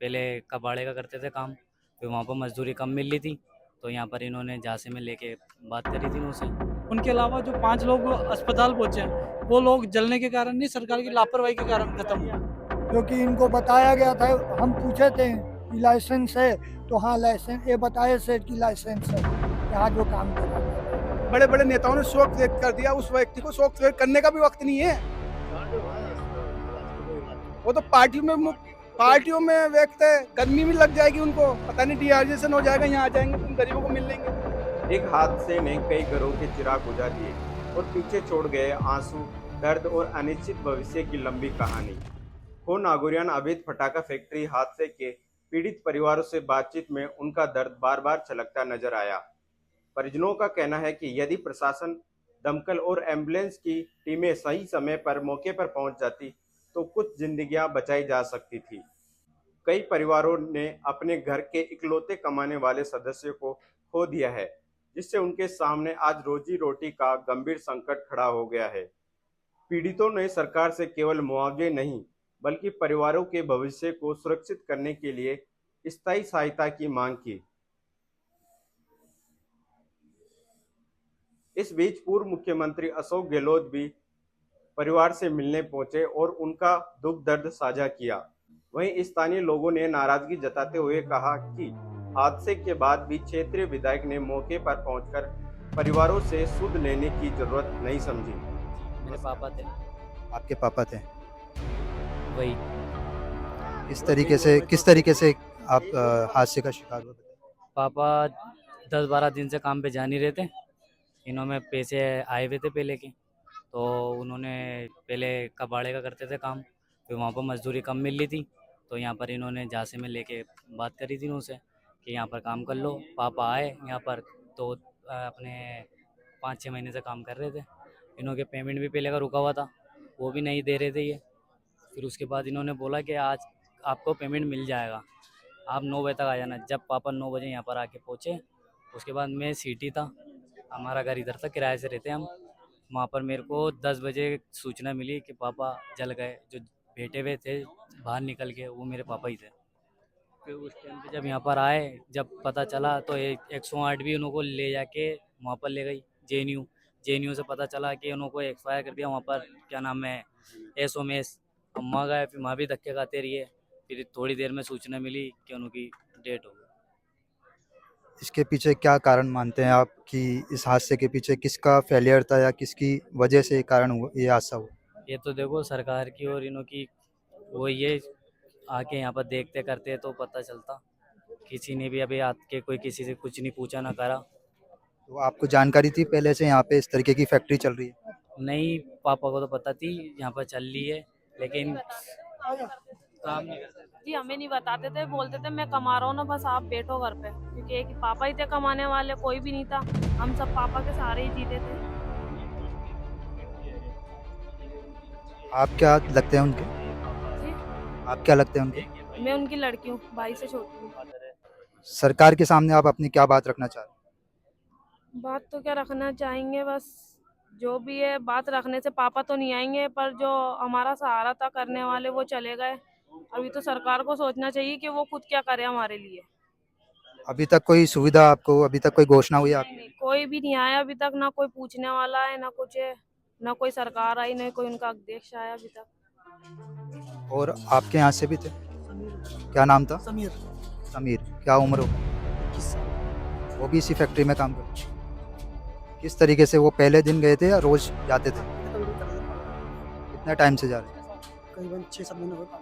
पहले कबाड़े का करते थे काम, फिर वहाँ पर मजदूरी कम मिल रही थी, तो यहाँ पर इन्होंने झांसे में लेके बात करी थी उनसे। उनके अलावा जो 5 लोग अस्पताल पहुंचे हैं वो लोग जलने के कारण नहीं, सरकार की लापरवाही के कारण खत्म हुआ। क्योंकि इनको बताया गया था, हम पूछे थे कि लाइसेंस है, तो हाँ लाइसेंस, ये बताए सेठ की लाइसेंस है, यहाँ जो काम कर रहा है। बड़े बड़े नेताओं ने शोक व्यक्त कर दिया, उस व्यक्ति को शोक व्यक्त करने का भी वक्त नहीं है। वो तो पार्टियों में व्यक्त है, गर्मी भी लग जाएगी उनको, पता नहीं डिहाइड्रेशन हो जाएगा, यहाँ आ जाएंगे तो गरीबों को मिल लेंगे। एक हादसे ने कई घरों के चिराग बुझा दिए और पीछे छोड़ गए आंसू, दर्द और अनिश्चित भविष्य की लंबी कहानी। हो नागौरियान अवैध पटाखा फैक्ट्री हादसे के पीड़ित परिवारों से बातचीत में उनका दर्द बार बार छलकता नजर आया। परिजनों का कहना है कि यदि प्रशासन, दमकल और एम्बुलेंस की टीमें सही समय पर मौके पर पहुंच जाती तो कुछ जिंदगियां बचाई जा सकती थी। कई परिवारों ने अपने घर के इकलौते कमाने वाले सदस्य को खो दिया है, जिससे उनके सामने आज रोजी रोटी का गंभीर संकट खड़ा हो गया है। पीड़ितों ने सरकार से केवल मुआवजे नहीं, बल्कि परिवारों के भविष्य को सुरक्षित करने के लिए स्थायी सहायता की मांग की। इस बीच पूर्व मुख्यमंत्री अशोक गहलोत भी परिवार से मिलने पहुंचे और उनका दुख दर्द साझा किया। वहीं स्थानीय लोगों ने नाराजगी जताते हुए कहा कि हादसे के बाद भी क्षेत्रीय विधायक ने मौके पर पहुंचकर परिवारों से सुध लेने की जरूरत नहीं समझी। मेरे पापा थे। आपके पापा थे? वही किस तरीके से आप हादसे का शिकार हुए? पापा 10-12 दिन से काम पे जा नहीं रहे थे। इन्होंने पैसे आए हुए थे पहले के, तो उन्होंने पहले कबाड़े का करते थे काम, फिर वहाँ पर मजदूरी कम मिल रही थी, तो यहाँ पर इन्होंने झांसे में लेके बात करी थी उनसे कि यहाँ पर काम कर लो। पापा आए यहाँ पर, तो अपने 5-6 महीने से काम कर रहे थे। इन्होंने पेमेंट भी पहले का रुका हुआ था, वो भी नहीं दे रहे थे ये। फिर उसके बाद इन्होंने बोला कि आज आपको पेमेंट मिल जाएगा, आप 9 बजे तक आ जाना। जब पापा 9 बजे यहाँ पर आके पहुँचे, उसके बाद मैं सिटी था, हमारा घर इधर था, किराए से रहते हम। वहाँ पर मेरे को 10 बजे सूचना मिली कि पापा जल गए। जो बैठे हुए थे बाहर निकल के, वो मेरे पापा ही थे। फिर उस टाइम पे जब यहाँ पर आए, जब पता चला तो 108 भी उनको ले जाके वहाँ पर ले गई जेएनयू से पता चला कि उनको एक्सपायर कर दिया वहाँ पर, क्या नाम है, एसओएमएस। हम वहाँ गए, फिर वहाँ भी धक्के खाते रहिए। फिर थोड़ी देर में सूचना मिली कि उनकी डेट हो गई। इसके पीछे क्या कारण मानते हैं आप कि इस हादसे के पीछे किसका फेलियर था या किसकी वजह से कारण हुआ ये हादसा हुआ? ये तो देखो सरकार की और इन्हों की, वो ये आके यहाँ पर देखते करते तो पता चलता। किसी ने भी अभी आके कोई किसी से कुछ नहीं पूछा ना करा। तो आपको जानकारी थी पहले से यहाँ पे इस तरीके की फैक्ट्री चल रही है? नहीं, पापा को तो पता थी यहाँ पर चल रही है, लेकिन काम नहीं करते। जी हमें नहीं बताते थे, बोलते थे मैं कमा रहा हूँ ना, बस आप बैठो घर पे, क्योंकि एक ही पापा ही थे कमाने वाले, कोई भी नहीं था। हम सब पापा के सहारे ही जीते थे। आप क्या लगते हैं उनके? जी आप क्या लगते हैं उनके? मैं उनकी लड़की हूँ, भाई से छोटी हूँ। सरकार के सामने आप अपनी क्या बात रखना चाह रहे हैं? बात तो क्या रखना चाहेंगे, बस जो भी है बात रखने से पापा तो नहीं आएंगे, पर जो हमारा सहारा था करने वाले वो चले गए। अभी तो सरकार को सोचना चाहिए कि वो खुद क्या करे हमारे लिए। अभी तक कोई सुविधा आपको, अभी तक कोई घोषणा हुई आपकी? नहीं, कोई भी नहीं आया अभी तक, ना कोई पूछने वाला है, ना कुछ है, ना कोई सरकार आई, ना कोई उनका अध्यक्ष आया अभी तक। और आपके यहाँ से भी थे? क्या नाम था? समीर। क्या उम्र हो? 21 साल। वो भी इसी फैक्ट्री में काम करते? किस तरीके से, वो पहले दिन गए थे या रोज जाते थे? कितने टाइम से जा रहे थे? करीबन 6-7 महीने हो गए।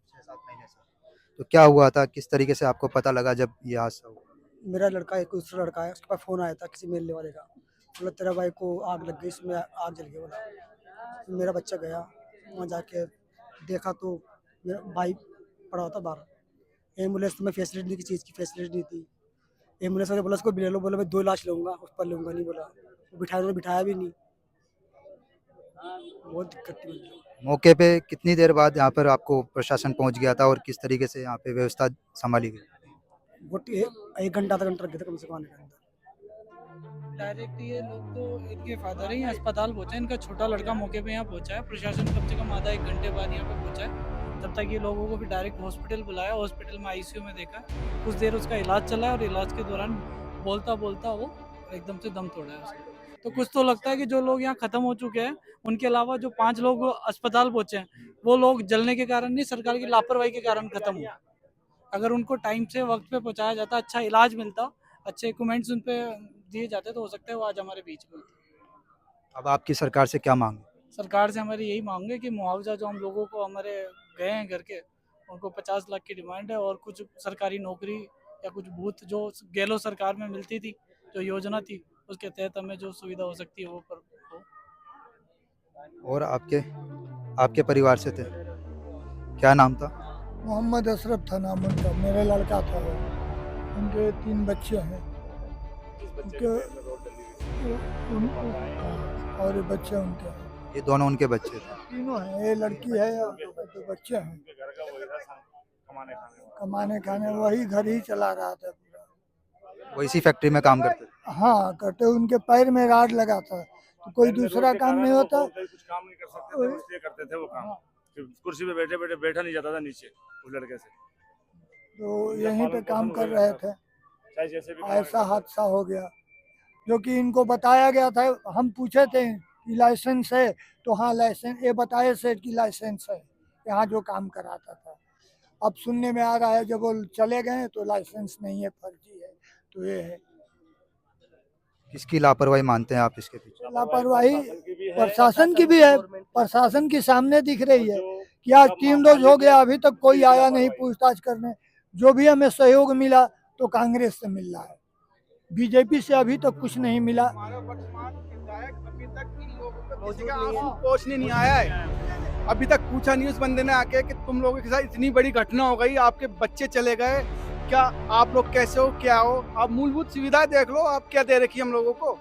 6-7 महीने से। तो क्या हुआ था, किस तरीके से आपको पता लगा जब ये हादसा हुआ? मेरा लड़का, एक दूसरा लड़का है, उसके पास फ़ोन आया था किसी मेलने वाले का, बोला तेरा भाई को आग लग गई, इसमें आग जल गई। बोला मेरा बच्चा गया वहाँ जाके देखा तो मेरा भाई पड़ा होता बाहर। एम्बुलेंस में फैसिलिटी नहीं, किसी चीज़ की फैसिलिटी नहीं थी। एम्बुलेंस वाले बोला उसको ले लो, बोला मैं 2 लाख लूँगा, उस पर लूँगा नहीं, बोला वो उन्होंने बिठाया भी नहीं। बहुत दिक्कत थी मुझे। मौके पे कितनी देर बाद यहाँ पर आपको प्रशासन पहुँच गया था और किस तरीके से यहाँ पे व्यवस्था संभाली गई? वो 1 घंटा आधा घंटा लग गया था कम से कम आने के अंदर। डायरेक्ट ये लोग तो इनके फादर ही अस्पताल पहुंचे, इनका छोटा लड़का मौके पे यहाँ पहुंचा है। प्रशासन कम से कम आधा 1 घंटे बाद यहाँ पे पहुंचा है, तब तक ये लोगों को फिर डायरेक्ट हॉस्पिटल बुलाया, हॉस्पिटल में आईसीयू में देखा, कुछ देर उसका इलाज चला और इलाज के दौरान बोलता बोलता वो एकदम से दम तोड़ा है उसने। तो कुछ तो लगता है कि जो लोग यहाँ ख़त्म हो चुके हैं, उनके अलावा जो 5 लोग अस्पताल पहुँचे हैं, वो लोग जलने के कारण नहीं, सरकार की लापरवाही के कारण ख़त्म हुआ। अगर उनको टाइम से वक्त पे पहुँचाया जाता, अच्छा इलाज मिलता, अच्छे इक्विपमेंट्स उन पे दिए जाते, तो हो सकता है वो आज हमारे बीच में होते। अब आपकी सरकार से क्या मांग है? सरकार से हमारी यही मांग है कि मुआवजा जो हम लोगों को हमारे गए हैं घर के, उनको 50 लाख की डिमांड है, और कुछ सरकारी नौकरी या कुछ बूथ जो गहलोत सरकार में मिलती थी, जो योजना थी, उसके तहत हमें जो सुविधा हो सकती है वो पर हो। और आपके परिवार से थे, क्या नाम था? मोहम्मद अशरफ था नाम उनका, मेरा लड़का था वो। उनके 3 बच्चे हैं, और ये बच्चे उनके हैं। ये दोनों उनके बच्चे थे? तीनों हैं, ये लड़की है और 2 बच्चे हैं। कमाने खाने वही घर ही चला रहा था पूरा। वो इसी फैक्ट्री में काम करते थे? हाँ करते, उनके पैर में राड लगा था, तो कोई दूसरा काम नहीं होता। कुछ काम नहीं कर सकते थे, इसलिए करते थे वो काम। कुर्सी पे बैठे बैठे बैठा नहीं जाता था नीचे उस लड़के से, तो यहीं पे काम कर रहे थे, चाहे जैसे भी ऐसा हादसा हो गया। जो कि इनको बताया गया था, हम पूछे थे कि लाइसेंस है, तो हाँ लाइसेंस, ये बताए सेठ की लाइसेंस है, यहाँ जो काम कराता था। अब सुनने में आ रहा है जब वो चले गए तो लाइसेंस नहीं है, फर्जी है, तो ये है। किसकी लापरवाही मानते हैं आप इसके पीछे? लापरवाही प्रशासन की भी है, प्रशासन की सामने दिख रही है कि आज 3 रोज हो गया, अभी तक कोई आया नहीं पूछताछ करने। जो भी हमें सहयोग मिला तो कांग्रेस से मिल रहा है, बीजेपी से अभी तक कुछ नहीं मिला। हमारा वर्तमान विधायक अभी तक इन लोगों को किसी का आंसू पोंछने नहीं आया है। अभी तक पूछा नहीं उस बंदे ने आके कि तुम लोगों के साथ इतनी बड़ी घटना हो गई, आपके बच्चे चले गए, क्या आप लोग कैसे हो, क्या हो? आप मूलभूत सुविधाएं देख लो, आप क्या दे रखी हम लोगों को।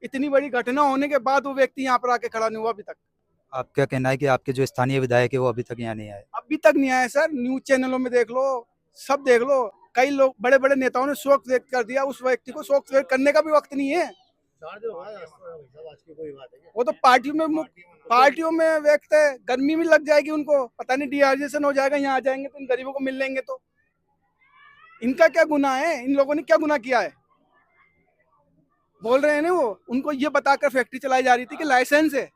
इतनी बड़ी घटना होने के बाद वो व्यक्ति यहाँ पर आके खड़ा नहीं हुआ अभी तक। आप क्या कहना है कि आपके जो स्थानीय विधायक है वो अभी तक यहाँ नहीं आए? अभी तक नहीं आया सर, न्यूज चैनलों में देख लो, सब देख लो, कई लोग बड़े बड़े नेताओं ने शोक व्यक्त कर दिया, उस व्यक्ति को शोक व्यक्त करने का भी वक्त नहीं है। वो तो पार्टियों में व्यक्त है, गर्मी में लग जाएगी उनको, पता नहीं डिहाइड्रेशन हो जाएगा, यहाँ आ जाएंगे तो इन गरीबों को मिल लेंगे। तो इनका क्या गुनाह है? इन लोगों ने क्या गुनाह किया है? बोल रहे हैं ना वो, उनको ये बताकर फैक्ट्री चलाई जा रही थी कि लाइसेंस है।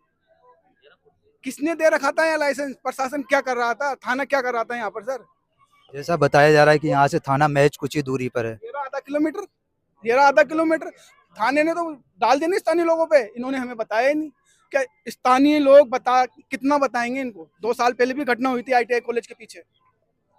किसने दे रखा था यहाँ लाइसेंस? प्रशासन क्या कर रहा था? थाना क्या कर रहा था यहाँ पर सर? जैसा बताया जा रहा है कि यहाँ से थाना महज कुछ ही दूरी पर है। ये रहा आधा किलोमीटर। थाने ने तो डाल देने स्थानीय लोगों पे, इन्होंने हमें बताया ही नहीं। क्या स्थानीय लोग कितना बताएंगे इनको? 2 साल पहले भी घटना हुई थी ITI कॉलेज के पीछे,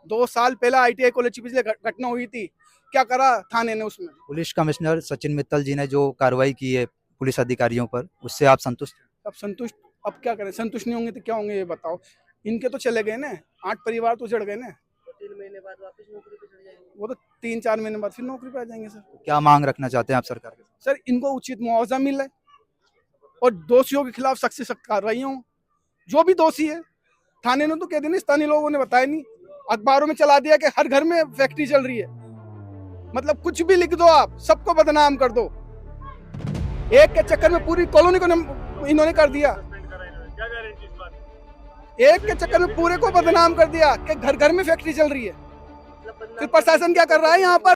2 साल पहले ITI कॉलेज के पीछे घटना हुई थी, क्या करा थाने ने उसमें? पुलिस कमिश्नर सचिन मित्तल जी ने जो कार्रवाई की है पुलिस अधिकारियों पर, उससे आप संतुष्ट हैं? अब संतुष्ट, अब क्या करें? संतुष्ट नहीं होंगे तो क्या होंगे ये बताओ। इनके तो चले गए ना, 8 परिवार तो उजड़ गए ना। 3 महीने बाद वापस नौकरी पे चले जाएंगे। वो तो 3-4 महीने बाद फिर नौकरी पे आ जाएंगे सर। क्या मांग रखना चाहते हैं आप सरकार के? सर इनको उचित मुआवजा मिले और दोषियों के खिलाफ सख्त से सख्त कार्रवाई हो। जो भी दोषी है, थाने ने तो कह दिया, स्थानीय लोगों ने बताया नहीं, अखबारों में चला दिया कि हर घर में फैक्ट्री चल रही है। मतलब कुछ भी लिख दो आप, सबको बदनाम कर दो। एक के चक्कर में पूरी कॉलोनी को इन्होंने कर दिया, एक के चक्कर में पूरे को बदनाम कर दिया कि घर घर में फैक्ट्री चल रही है। फिर प्रशासन क्या कर रहा है यहाँ पर?